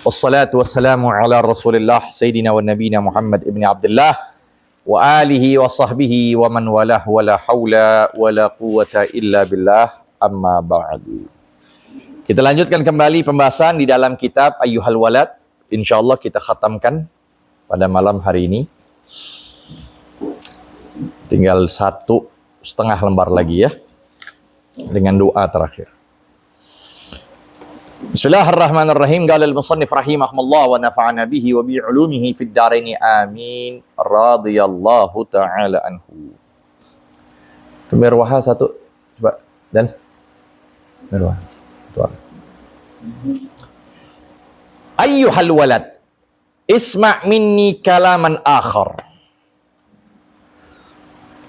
Wassalatu wassalamu ala Rasulillah Sayyidina wa Nabina Muhammad ibn Abdullah wa alihi wa sahbihi wa man walah wa la hawla wa la quwata illa billah amma ba'du. Kita lanjutkan kembali pembahasan di dalam kitab Ayyuhal Walad. Insyaallah kita khatamkan pada malam hari ini. Tinggal 1,5 lembar lagi ya. Dengan doa terakhir. Bismillahirrahmanirrahim. Qala al-musannif rahimahullah wa nafa'ana bihi wa bi 'ulumihi fid dharain amin. Radhiyallahu ta'ala anhu. Kemerwaha satu coba dan merwah. Tuan. Ayyuhal walad isma' minni kalaman akhar.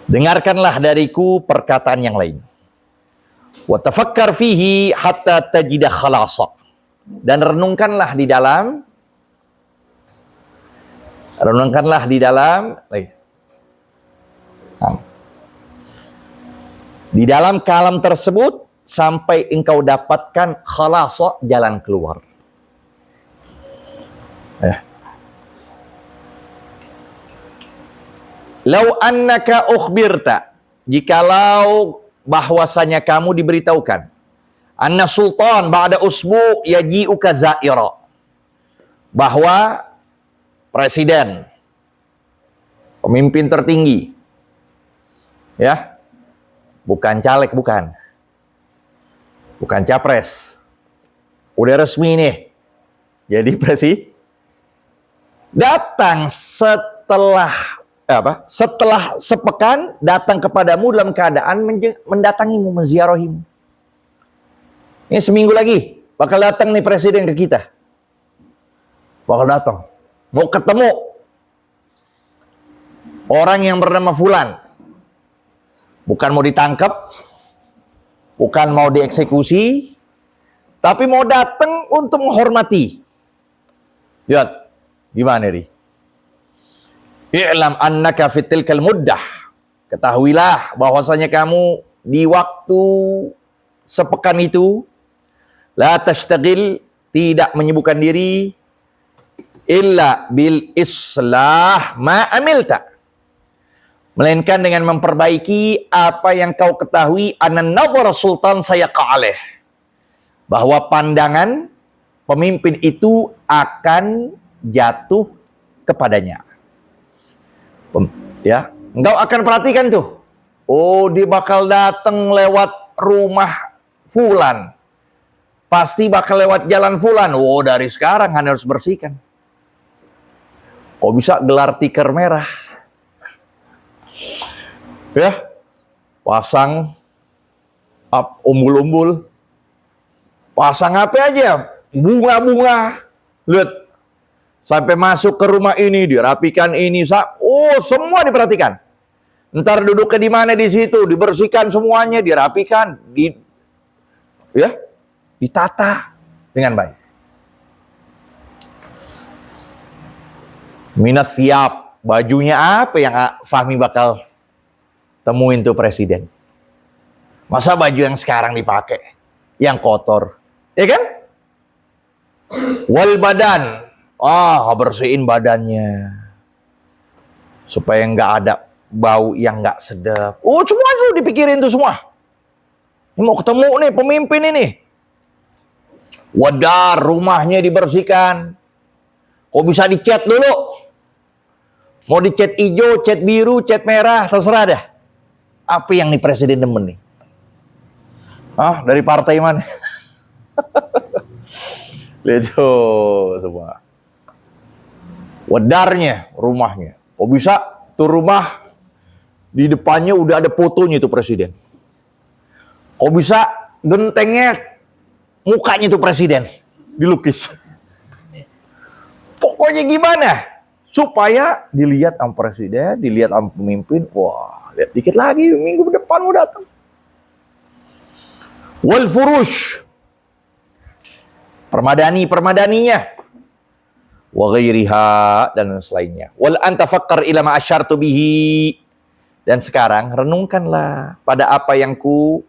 Dengarkanlah dariku perkataan yang lain. Wa tafakkar fihi hatta tajida khalasa. Dan renungkanlah di dalam kalam tersebut sampai engkau dapatkan khalasa, jalan keluar. Lau annaka ukhbirta, jikalau bahwasanya kamu diberitahukan, anna sultan ba'da usbu yaji'uka za'ira, bahwa presiden, pemimpin tertinggi, ya, bukan caleg, bukan capres, udah resmi nih, jadi presiden, datang setelah sepekan datang kepadamu dalam keadaan mendatangimu, menziarahimu. Ini seminggu lagi bakal datang nih presiden ke kita. Bakal datang. Mau ketemu orang yang bernama Fulan. Bukan mau ditangkap, bukan mau dieksekusi, tapi mau datang untuk menghormati. Lihat, gimana nih? I'lam annaka fitilkal muddah. Ketahuilah bahwasanya kamu di waktu sepekan itu la tashtagil, tidak menyibukkan diri illa bil islah ma amilta, melainkan dengan memperbaiki apa yang kau ketahui anan nazar sultan sayaqa alaih, bahwa pandangan pemimpin itu akan jatuh kepadanya. Ya, engkau akan perhatikan tuh. Oh, dia bakal datang lewat rumah Fulan. Pasti bakal lewat jalan Fulan. Oh, dari sekarang harus bersihkan. Kok bisa gelar tikar merah? Ya, pasang umbul-umbul. Pasang apa aja? Bunga-bunga. Lihat. Sampai masuk ke rumah ini, dirapikan ini. Oh, semua diperhatikan. Ntar duduknya di mana di situ, dibersihkan semuanya, dirapikan, ditata dengan baik. Minat siap, bajunya apa yang Fahmi bakal temuin tuh presiden? Masa baju yang sekarang dipakai, yang kotor, ya kan? Wal badan. Bersihin badannya supaya nggak ada bau yang nggak sedap. Oh, semua itu dipikirin tuh semua. Ini mau ketemu nih pemimpin ini. Wadar, rumahnya dibersihkan. Kok bisa dicat dulu? Mau dicat hijau, cat biru, cat merah, terserah dah. Apa yang nih presiden demen nih? Dari partai mana? Lihat tuh semua. Wadarnya, rumahnya. Kok bisa tuh rumah di depannya udah ada fotonya tuh presiden. Kok bisa gentengnya mukanya tuh presiden dilukis. Pokoknya gimana? Supaya dilihat sama presiden, dilihat sama pemimpin. Wah, lihat dikit lagi minggu depan mau datang. Wal furush. Permadaninya. Wa ghairiha, dan selainnya. Wal antafakkar ila ma asyartu bihi, dan sekarang renungkanlah pada apa yang ku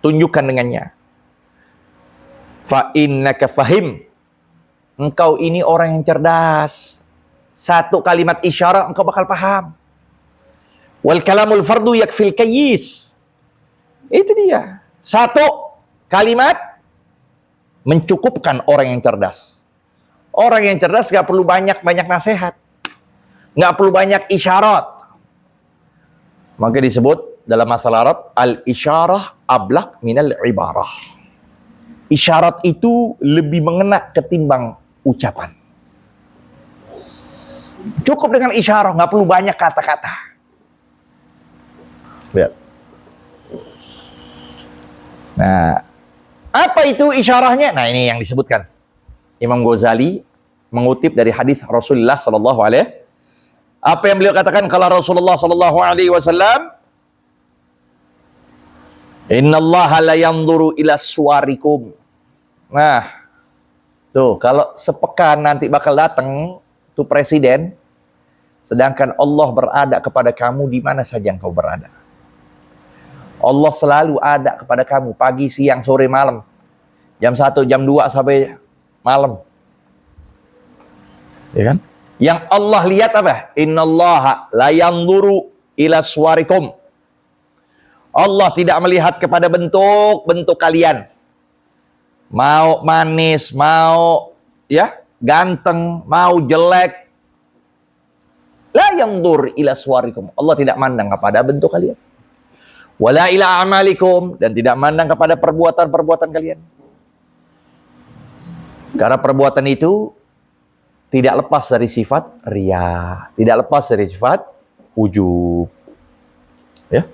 tunjukkan dengannya. Fa innaka fahim, engkau ini orang yang cerdas. Satu kalimat isyarat engkau bakal paham. Wal kalamul fardu yakfil kayyis. Itu dia. Satu kalimat mencukupkan orang yang cerdas. Orang yang cerdas gak perlu banyak-banyak nasihat. Gak perlu banyak isyarat. Maka disebut dalam masalah Arab, al-isyarah ablaq minal ibarah. Isyarat itu lebih mengena ketimbang ucapan. Cukup dengan isyarah, gak perlu banyak kata-kata. Lihat. Nah, apa itu isyarahnya? Nah, ini yang disebutkan. Imam Ghazali mengutip dari hadis Rasulullah sallallahu alaihi. Apa yang beliau katakan kalau Rasulullah sallallahu alaihi wasallam, "Innallaha la yanzuru ila suwarikum." Nah, tuh kalau sepekan nanti bakal datang tuh presiden, sedangkan Allah berada kepada kamu di mana saja engkau berada. Allah selalu ada kepada kamu pagi, siang, sore, malam. Jam 1, jam 2 sampai malam. Ya kan? Yang Allah lihat apa? Innallaha la yanzuru ila suwarikum. Allah tidak melihat kepada bentuk-bentuk kalian. Mau manis, mau ya, ganteng, mau jelek. La yanzur ila suwarikum. Allah tidak mandang kepada bentuk kalian. Wala ila amalikum, dan tidak mandang kepada perbuatan-perbuatan kalian. Karena perbuatan itu tidak lepas dari sifat riya, tidak lepas dari sifat ujub. Ya.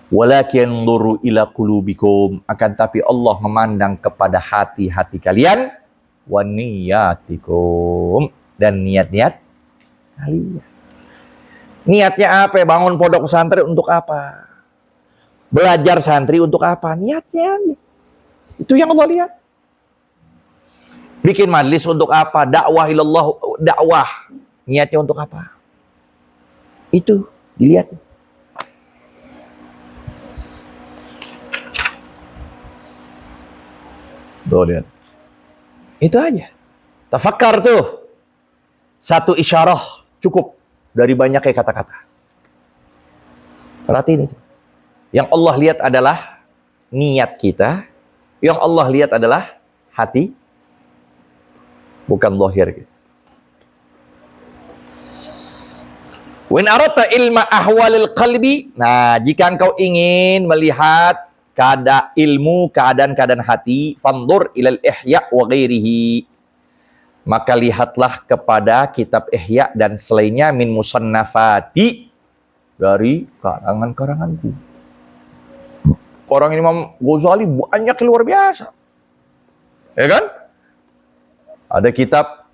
Walakin yanzuru ila qulubikum, akan tapi Allah memandang kepada hati-hati kalian, wa niyatikum, dan niat-niat kalian. Niatnya apa? Bangun pondok pesantren untuk apa? Belajar santri untuk apa? Niatnya. Itu yang Allah lihat. Bikin majlis untuk apa? Dakwah ilallah, dakwah. Niatnya untuk apa? Itu dilihat. Tuh lihat. Itu aja. Tafakkar tuh. Satu isyarah cukup dari banyaknya kata-kata. Perhatiin itu. Yang Allah lihat adalah niat kita. Yang Allah lihat adalah hati. Bukan zahir. Wa in aradta ilma ahwalil qalbi. Nah, jika engkau ingin melihat keadaan hati, fandur ilal ihya wa ghairihi. Maka lihatlah kepada kitab Ihya dan selainnya min musannafati, dari karangan-karanganku. Orang Imam Ghazali banyak luar biasa. Ya kan? Ada kitab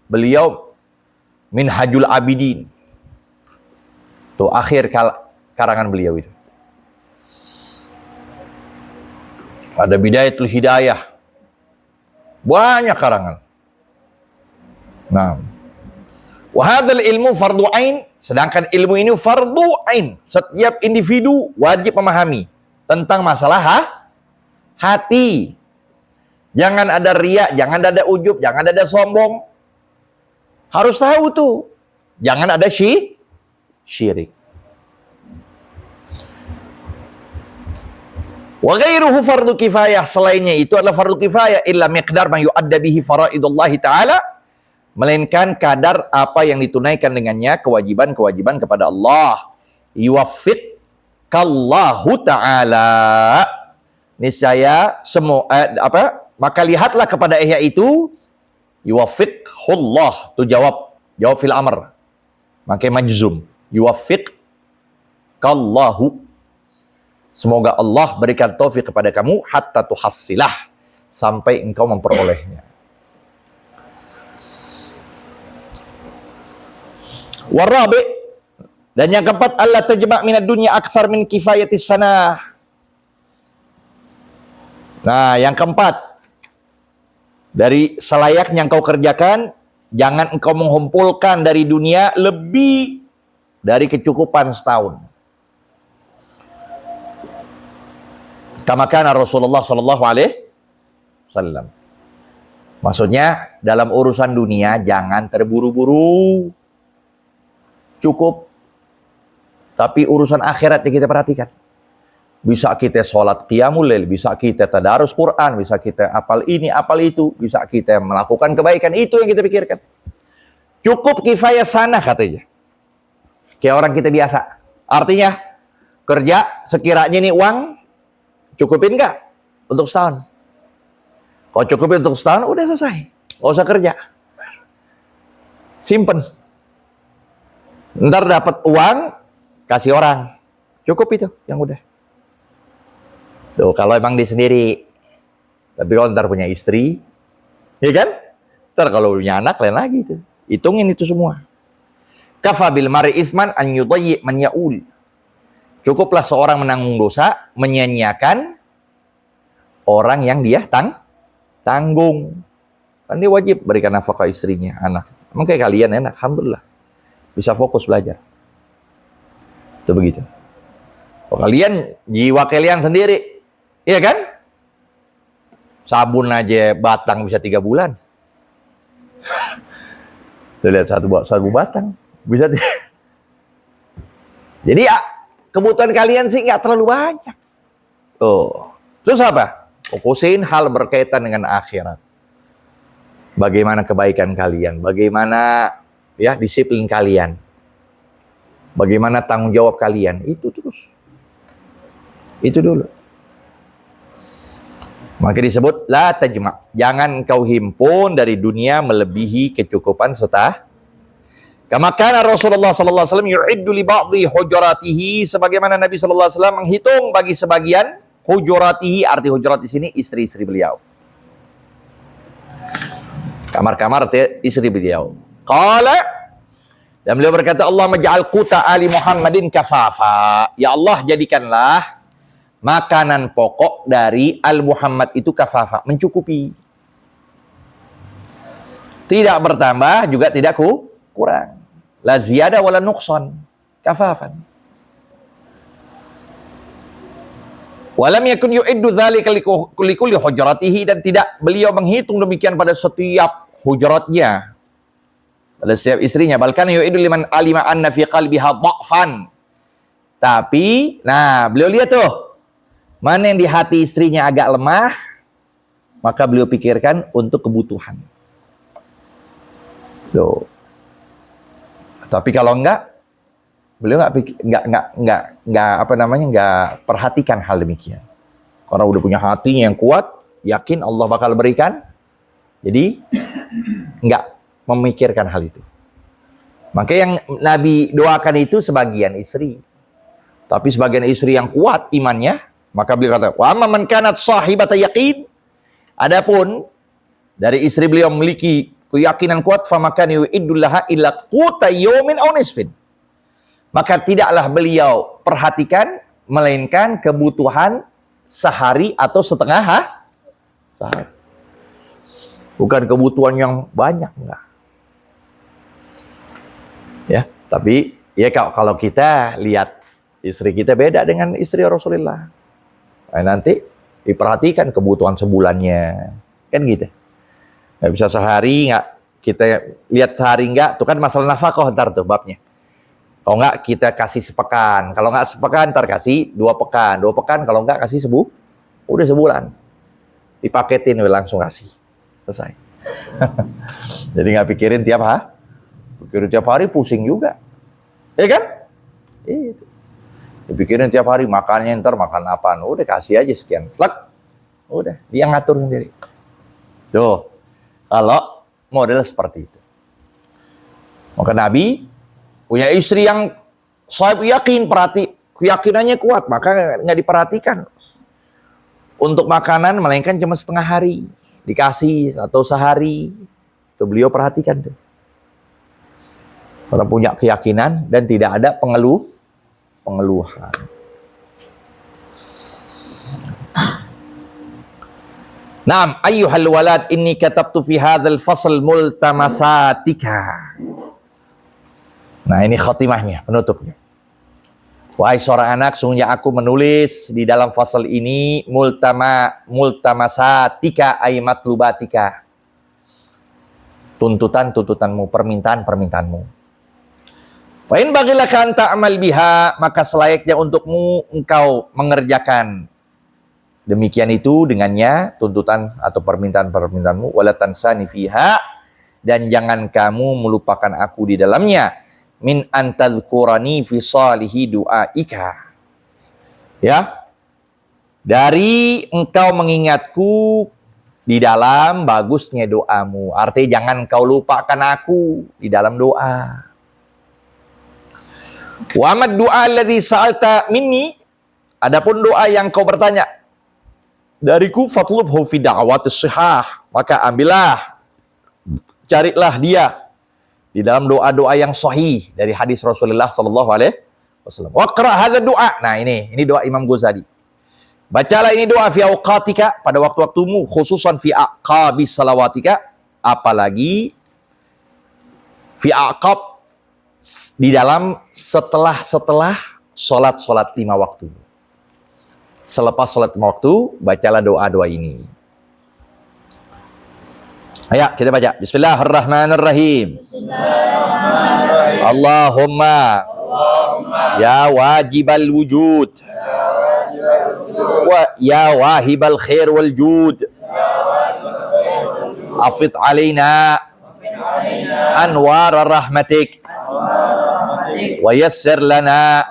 beliau Minhajul Abidin. Tuh akhir karangan beliau itu. Ada Bidayatul Hidayah. Banyak karangan. Nah, wa hadzal ilmu fardhu ain, sedangkan ilmu ini fardhu ain. Setiap individu wajib memahami tentang masalah hati. Jangan ada riya, jangan ada ujub, jangan ada sombong. Harus tahu tuh. Jangan ada syirik. Wa ghairuhu fardu kifayah, selainnya itu adalah fardu kifayah illa miqdar ma yu'adda bihi faraidullah taala, melainkan kadar apa yang ditunaikan dengannya kewajiban-kewajiban kepada Allah. Yuwaffiqallahu taala. Niscaya semua maka lihatlah kepada ihya itu, yuwaffiqhullah, itu jawab fil amr. Maka majzum. Yuwaffiqallahu. Semoga Allah berikan taufik kepada kamu hatta tuhassilah, sampai engkau memperolehnya. Warabi, dan yang keempat, Allah tajma' minad dunya akthar min kifayatis sanah. Nah, yang keempat, dari selayaknya engkau kerjakan, jangan engkau mengumpulkan dari dunia lebih dari kecukupan setahun. Kama kana Rasulullah sallallahu alaihi wasallam. Maksudnya dalam urusan dunia jangan terburu-buru. Cukup. Tapi urusan akhirat yang kita perhatikan. Bisa kita sholat qiyamul lail, bisa kita tadarus Quran, bisa kita apal ini, apal itu, bisa kita melakukan kebaikan. Itu yang kita pikirkan. Cukup kifayah sana katanya. Kayak orang kita biasa. Artinya, kerja sekiranya nih uang, cukupin nggak untuk setahun? Kalau cukupin untuk setahun, udah selesai. Nggak usah kerja. Simpen. Ntar dapat uang, kasih orang. Cukup itu, yang udah. Tuh, kalau emang dia sendiri. Tapi kalau ntar punya istri, ya kan? Ntar kalau punya anak, lain lagi tuh. Hitungin itu semua. Kafa bil mar'i itsman an yudayyi man ya'ul. Cukuplah seorang menanggung dosa, menyia-nyiakan orang yang dia tanggung. Kan dia wajib berikan nafkah istrinya, anak. Emang kayak kalian enak, alhamdulillah. Bisa fokus belajar. Itu begitu. Kalau kalian, jiwa kalian sendiri, iya kan? Sabun aja batang bisa 3 bulan. Tuh lihat satu batang. Bisa. Jadi ya, kebutuhan kalian sih nggak terlalu banyak. Tuh. Terus apa? Fokusin hal berkaitan dengan akhirat. Bagaimana kebaikan kalian, bagaimana ya disiplin kalian, bagaimana tanggung jawab kalian, itu terus. Itu dulu. Maka disebut la tajma'. Jangan kau himpun dari dunia melebihi kecukupan serta kama kana Rasulullah sallallahu alaihi wasallam yu'iddu li ba'dhi hujuratihi, sebagaimana Nabi sallallahu alaihi wasallam menghitung bagi sebagian hujuratihi, arti hujurat di sini istri-istri beliau. Kamar-kamar istri beliau. Qala, dan beliau berkata, Allah maj'al quta ali Muhammadin kafafa. Ya Allah, jadikanlah makanan pokok dari al-Muhammad itu kafafa, mencukupi. Tidak bertambah, juga tidak kurang. La ziyada wala nuqsan, kafafan. Walam yakun yu'iddu dzalika likulli hujratihi, dan tidak beliau menghitung demikian pada setiap hujratnya, pada setiap istrinya. Bahkan yu'iddu liman alima anna fi qalbiha dha'fan. Tapi, nah, beliau lihat tuh, mana yang di hati istrinya agak lemah, maka beliau pikirkan untuk kebutuhan. Tuh. Tapi kalau enggak, beliau nggak perhatikan hal demikian. Karena udah punya hatinya yang kuat, yakin Allah bakal berikan, jadi nggak memikirkan hal itu. Maka yang Nabi doakan itu sebagian istri, tapi sebagian istri yang kuat imannya, maka beliau kata, wa amma man kanat sahibata yaqin. Adapun dari istri beliau memiliki keyakinan kuat, famakan yu'idullaha illa quta yawmin aw nisfin. Maka tidaklah beliau perhatikan melainkan kebutuhan sehari atau setengah sehari. Bukan kebutuhan yang banyak, enggak. Ya, tapi ya kalau kita lihat istri kita beda dengan istri Rasulullah. Nah, nanti diperhatikan kebutuhan sebulannya, kan gitu. Nggak bisa sehari, nggak kita lihat sehari nggak, tuh kan masalah nafkah ntar tuh babnya. Kalau nggak kita kasih sepekan, kalau nggak sepekan ntar kasih 2 pekan, 2 pekan kalau nggak kasih udah sebulan, dipaketin langsung kasih, selesai. Jadi nggak pikirin tiap hari pusing juga, ya kan? Itu. Dipikirin tiap hari makannya ntar makan apaan, udah kasih aja sekian, plak, udah dia ngatur sendiri. Tuh. Kalau model seperti itu. Maka Nabi punya istri yang sahib yakin, keyakinannya kuat, maka nggak diperhatikan. Untuk makanan melainkan cuma setengah hari dikasih atau sehari. Itu beliau perhatikan tuh. Karena punya keyakinan dan tidak ada pengeluhan. Naam, ayyuhal walad, inni katabtu fi hadzal fasl multamasatika. Nah, ini khotimahnya, penutupnya. Wahai seorang anak, sungguhnya aku menulis di dalam fasal ini multamasatika ay matlubatika. tuntutan-tuntutanmu, permintaan-permintaanmu. Wa in bagilaka an ta'mal biha, maka selayaknya untukmu engkau mengerjakan demikian itu dengannya, tuntutan atau permintaan-permintaanmu. Wala tansani fiha, dan jangan kamu melupakan aku di dalamnya. Min antadhkurani fi salihi du'aika. Ya. Dari engkau mengingatku di dalam bagusnya doamu. Artinya jangan kau lupakan aku di dalam doa. Wa amad du'a alladhi sa'alta minni, adapun doa yang kau bertanya dariku, fatlubhu fi da'watis shihah, maka ambillah, carilah dia di dalam doa-doa yang sahih dari hadis Rasulullah sallallahu alaihi wasallam. Waqra hadza doa. Nah, ini doa Imam Ghazali. Bacalah ini doa fi awqatika, pada waktu-waktumu, khususan fi aqabis salawatika, apalagi fi aqab, di dalam setelah sholat 5 waktu. Selepas sholat 5 waktu, bacalah doa-doa ini. Ayo kita baca. Bismillahirrahmanirrahim. Allahumma ya wajibal wujud wa ya wahibal khair wal jud, afid alaina anwar rahmatik wa yassir lana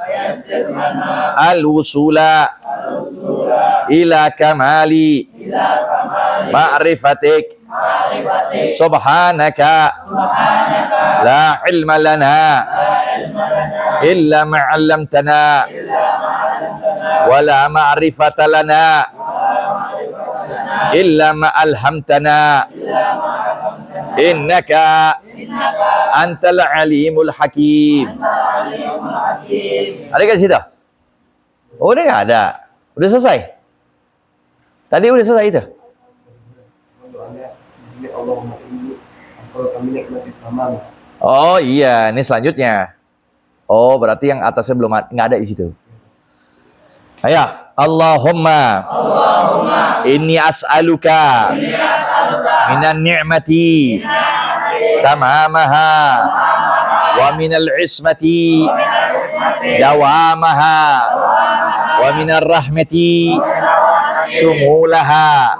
al-wusula ila kamali ma'rifatik subhanaka la ilma lana illa ma'allamtana wa la ma'rifata lana illa ma'alhamtana innaka antal alimul hakim. Ada nggak situ? Oh, udah nggak ada. Udah selesai. Tadi udah selesai itu. Oh iya, ini selanjutnya. Oh, berarti yang atasnya belum nggak ada di situ. Ayo, Allahumma inni as'aluka minan ni'mati tamamaha wa minal ismati dawamaha wa minar rahmati shumulaha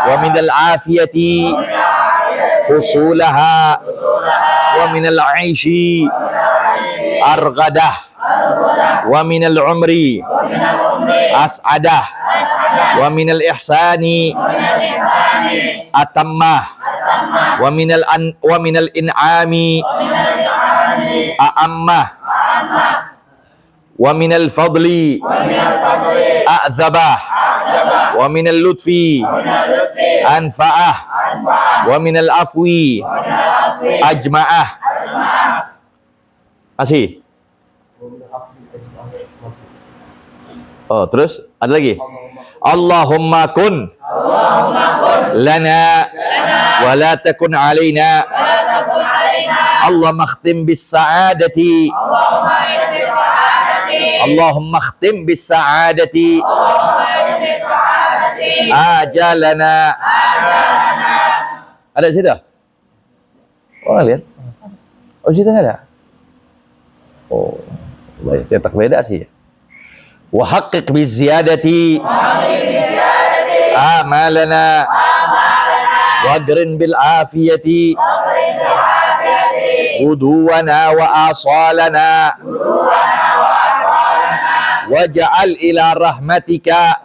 wa minal afiyati husulaha wa minal aishi argadah wa minal umri as'adah wa minal ihsani atammah wa minal in'ami a'ammah wa minal fadli a'zabah wa minal lutfi anfa'ah wa minal afwi ajma'ah. Masih? Oh, terus ada lagi. Allahumma kun lana wa la takun alaina. Allahumma khtim bis sa'adati. Allahumma khtim bis sa'adati. Ajalana. Ada situ? Oh, lihat. Oh, situ nggak ada? Oh, cetak beda sih. Wa haqqiq bi ziyadati amalana wa agrin bil afiyati uduwana wa asalana waj'al ila rahmatika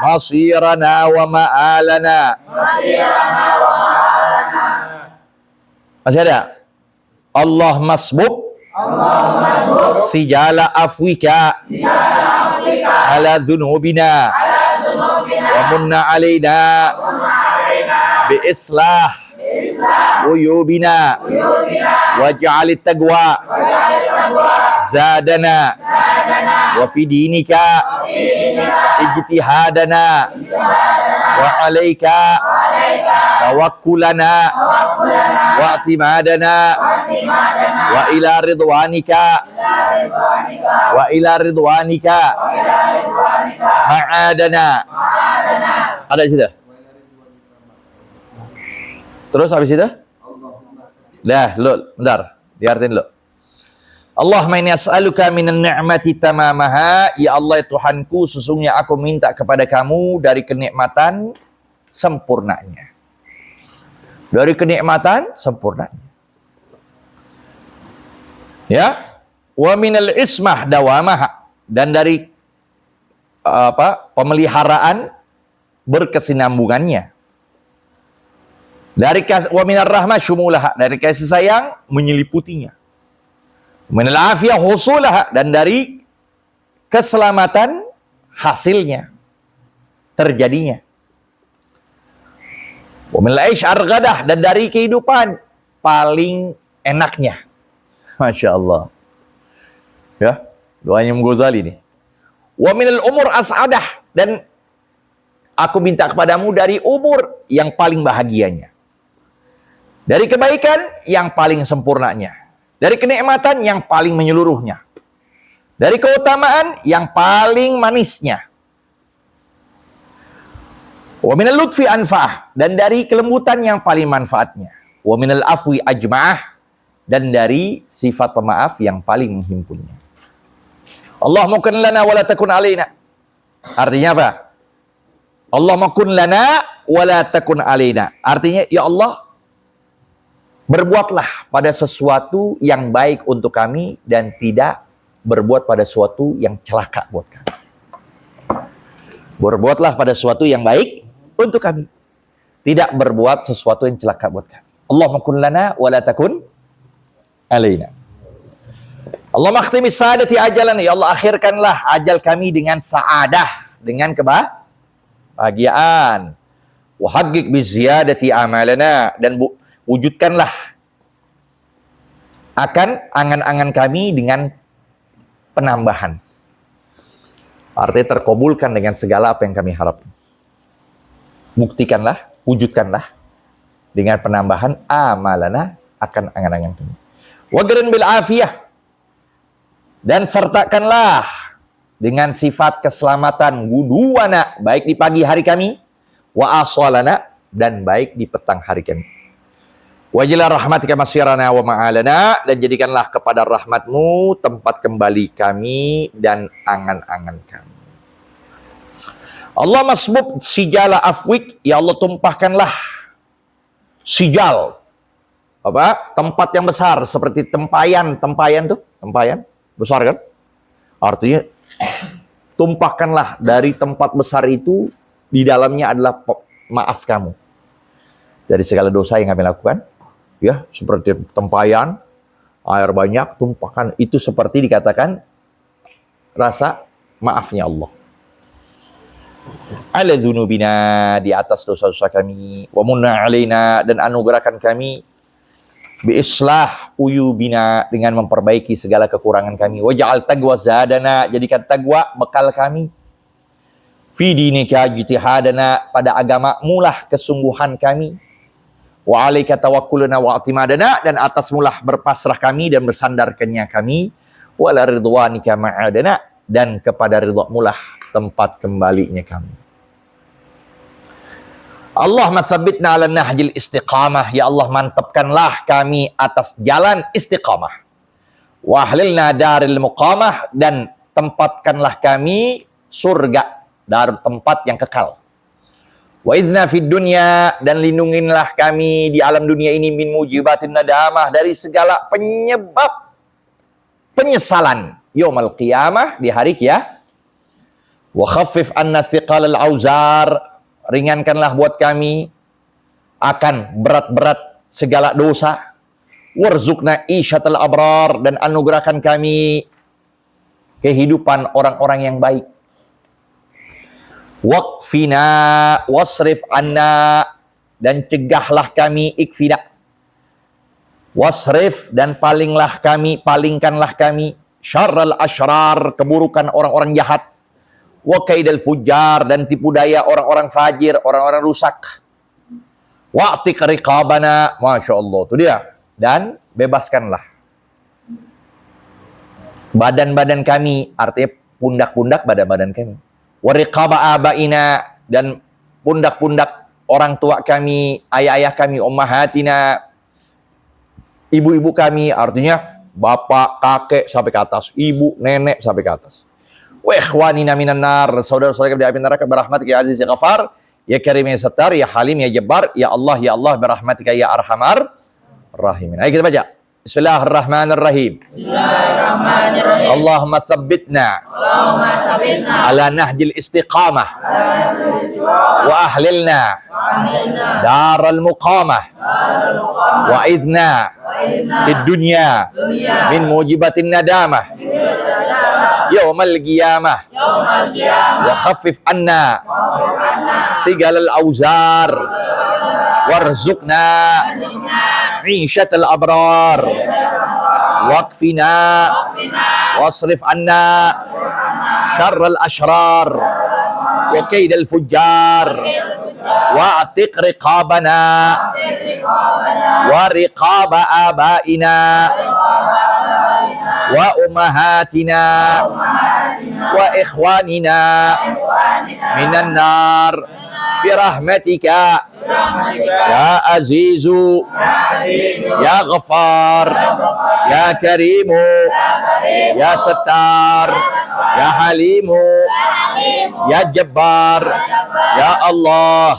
masirana wa ma'alana. Masih ada? Allah masbuk sijala afwika ala dhunubina wa munna alaina bi islah uyubina waj'alit taqwa zadana wa fi dinika ijtihadana wa alaika tawakkulana wa i'timadana wa ila ridwanika ma'adana. Ada di situ? Terus habis itu? Dah, lu, bentar. Diartin lu. Allahumma inni as'aluka minan ni'mati tamamaha. Ya Allah, Tuhanku, sesungguhnya aku minta kepada kamu dari kenikmatan sempurnanya. Dari kenikmatan sempurnanya. Ya. Wa minal ismah dawamaha. Dan dari pemeliharaan berkesinambungannya. Dari wa minar rahmah syumulaha. Dari kasih sayang menyeliputinya. Minal afiyah husulaha, dan dari keselamatan hasilnya, terjadinya. Wa minal aish argadah, dan dari kehidupan paling enaknya. Masya Allah. Ya, doanya Imam Ghazali nih. Wa minal umur as'adah, dan aku minta kepadamu dari umur yang paling bahagianya. Dari kebaikan yang paling sempurnanya. Dari kenikmatan yang paling menyeluruhnya. Dari keutamaan yang paling manisnya. Wa minal lutfi anfa'ah, dan dari kelembutan yang paling manfaatnya. Wa minal afwi ajma'ah, dan dari sifat pemaaf yang paling menghimpunnya. Allahumma kun lana wa la takun alaina. Artinya apa? Allahumma kun lana wa la takun alaina. Artinya, ya Allah, berbuatlah pada sesuatu yang baik untuk kami dan tidak berbuat pada sesuatu yang celaka buat kami. Berbuatlah pada sesuatu yang baik untuk kami. Tidak berbuat sesuatu yang celaka buat kami. Allahumma kun lana wa la takun alaina. Allahumma akhtimis sa'adati ajalan. Ya Allah, akhirkanlah ajal kami dengan sa'adah, dengan kebahagiaan. Wa haqqiq bi ziyadati amalana, dan wujudkanlah akan angan-angan kami dengan penambahan. Artinya terkabulkan dengan segala apa yang kami harap. Buktikanlah, wujudkanlah dengan penambahan amalana akan angan-angan kami. Wagrin bil afiyah, dan sertakanlah dengan sifat keselamatan guduwana, baik di pagi hari kami, wa aswalana, dan baik di petang hari kami. Wajilah rahmatika masirana wa ma'alana, dan jadikanlah kepada rahmatmu tempat kembali kami dan angan-angan kami. Allah masbub sijala afwik, ya Allah, tumpahkanlah sijal, tempat yang besar, seperti tempayan besar kan? Artinya tumpahkanlah dari tempat besar itu, di dalamnya adalah maaf kamu dari segala dosa yang kami lakukan. Ya, seperti tempayan, air banyak, tumpahkan. Itu seperti dikatakan rasa maafnya Allah. Ala dzunubina, di atas dosa-dosa kami, wa munna alaina, dan anugerahkan kami, bi islah uyubina, dengan memperbaiki segala kekurangan kami. Waj'al taqwa zadana, jadikan taqwa bekal kami. Fi dinika ijtihadana, pada agama-Mu lah kesungguhan kami. Wa 'alaika tawakkuluna wa i'timadana, dan atas-Mu lah berpasrah kami dan bersandarkannya kami. Wa la ridwanika ma'adana, dan kepada ridha-Mu lah tempat kembalinya kami. Allahumma tsabbitna 'ala nahjil istiqamah, ya Allah, mantapkanlah kami atas jalan istiqamah. Wa ahlilna daril muqamah, dan tempatkanlah kami surga, dar tempat yang kekal. Wa idzna fid dunya, dan lindungilah kami di alam dunia ini min mujibatin nadamah, dari segala penyebab penyesalan yaumul qiyamah, di hari kiamat. Wa khaffif anna thiqalal auzar, ringankanlah buat kami akan berat-berat segala dosa. Warzuqna isyatal abrar, dan anugerahkan kami kehidupan orang-orang yang baik. Waqfina wasrif anna, dan cegahlah kami, ikfina wasrif, dan palingkanlah kami syarral asyrar, keburukan orang-orang jahat. Wa kaidal fujar, dan tipu daya orang-orang fajir, orang-orang rusak. Wa'tiq riqabana, Masya Allah, itu dia. Dan bebaskanlah badan-badan kami, artinya pundak-pundak badan-badan kami. Wa riqaba abaina, dan pundak-pundak orang tua kami, ayah-ayah kami, ummahatina, ibu-ibu kami, artinya bapak, kakek sampai ke atas, ibu, nenek sampai ke atas. Wa ikhwanina minan nar, saudara-saudara kami di api neraka, berahmatika ya aziz ya ghafar, ya karim ya sattar, ya halim ya jabbar, ya Allah, berahmatika ya arhamar rahimin. Ayo kita baca. Bismillahirrahmanirrahim. Bismillahirrahmanirrahim. Allahumma thabbitna ala nahjil istiqamah wa ahlilna daral muqamah wa idna fid dunya min mujibatin nadamah yaumal qiyamah wa khaffif anna sigalal auzar warzuqna ishatal abrar waqfina wasrif anna syarral ashrar wa kaidal fujjar wa atiq riqabana wa riqaba abaina wa ummahatina wa ikhwanina minan nar birahmatika ya azizu ya ghafar ya karimu ya sattar ya halimu ya jabbar ya Allah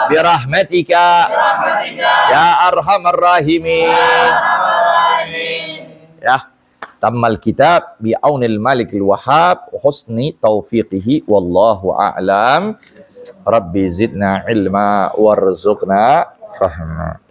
birahmatika ya arhamar rahimin. Ya, tammal kitab bi aunil malikil wahhab husni taufiqihi wallahu a'lam. Rabbi zidna ilma warzuqna fahma.